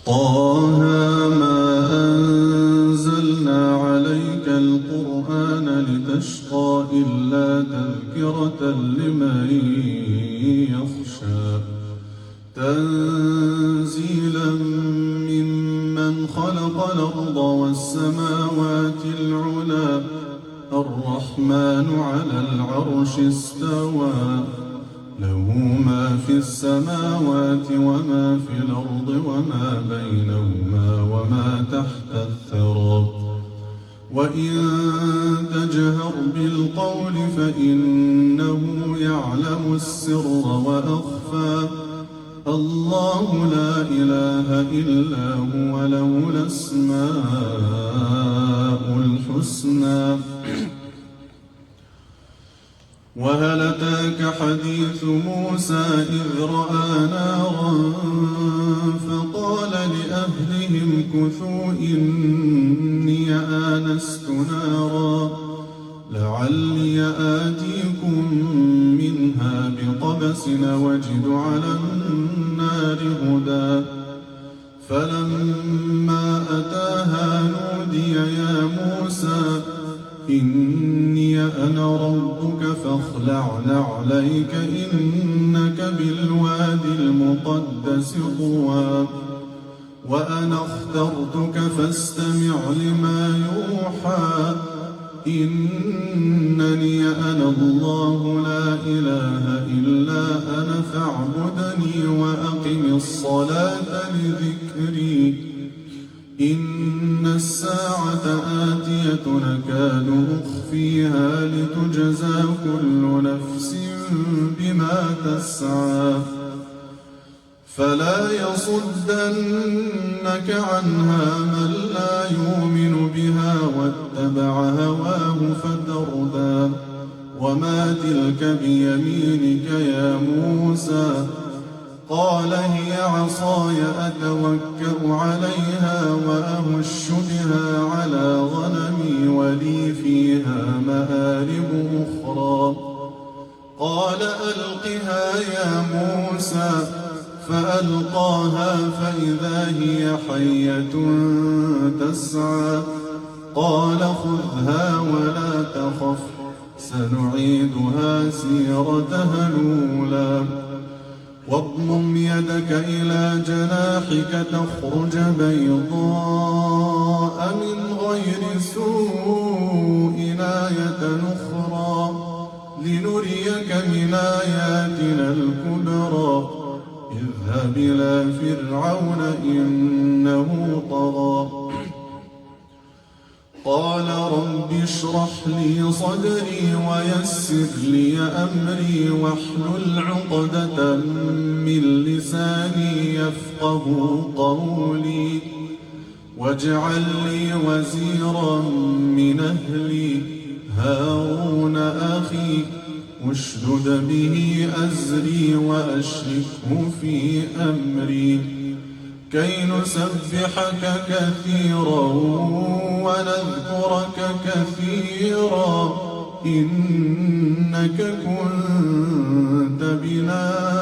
طه ما أنزلنا عليك القرآن لتشقى إلا تذكرة لمن يخشى تنزيلا ممن خلق الأرض والسماوات العلى الرحمن على العرش استوى له ما في السماوات وما في الأرض وما بينهما وما تحت الثرى وإن تجهر بالقول فإنه يعلم السر وأخفى الله لا إله إلا هو له الأسماء الحسنى وهل أتاك حديث موسى إذ رأى نارا فقال لأهلهم كثوا إني آنست نارا لعلي آتيكم منها بقبس وجد على النار هدى فلما أتاها نودي يا موسى إني أنا ربك فاخلع نعليك إنك بالوادي المقدس طوى وأنا اخترتك فاستمع لما يوحى إنني أنا الله لا إله إلا أنا فاعبدني وأقم الصلاة لذكري إن الساعة آتية نكاد أخفيها لتجزى كل نفس بما تسعى فلا يصدنك عنها من لا يؤمن بها واتبع هواه فتردى وما تلك بيمينك يا موسى قال هي عصاي أتوكأ عليها وأهش بها على غنمي ولي فيها مآرب أخرى قال ألقها يا موسى فألقاها فإذا هي حية تسعى قال خذها ولا تخف سنعيدها سيرتها الأولى واضمم يدك إلى جناحك تخرج بيضاء من غير سوء آية أخرى لنريك من آياتنا الكبرى اذهب إلى فرعون إنه طغى قال رب اشرح لي صدري ويسر لي أمري واحلل عقدة من لساني يفقه قولي واجعل لي وزيرا من أهلي هارون أخي اشدد به أزري وأشركه في أمري كي نسبحك كثيرا ونذكرك كثيرا إنك كنت بنا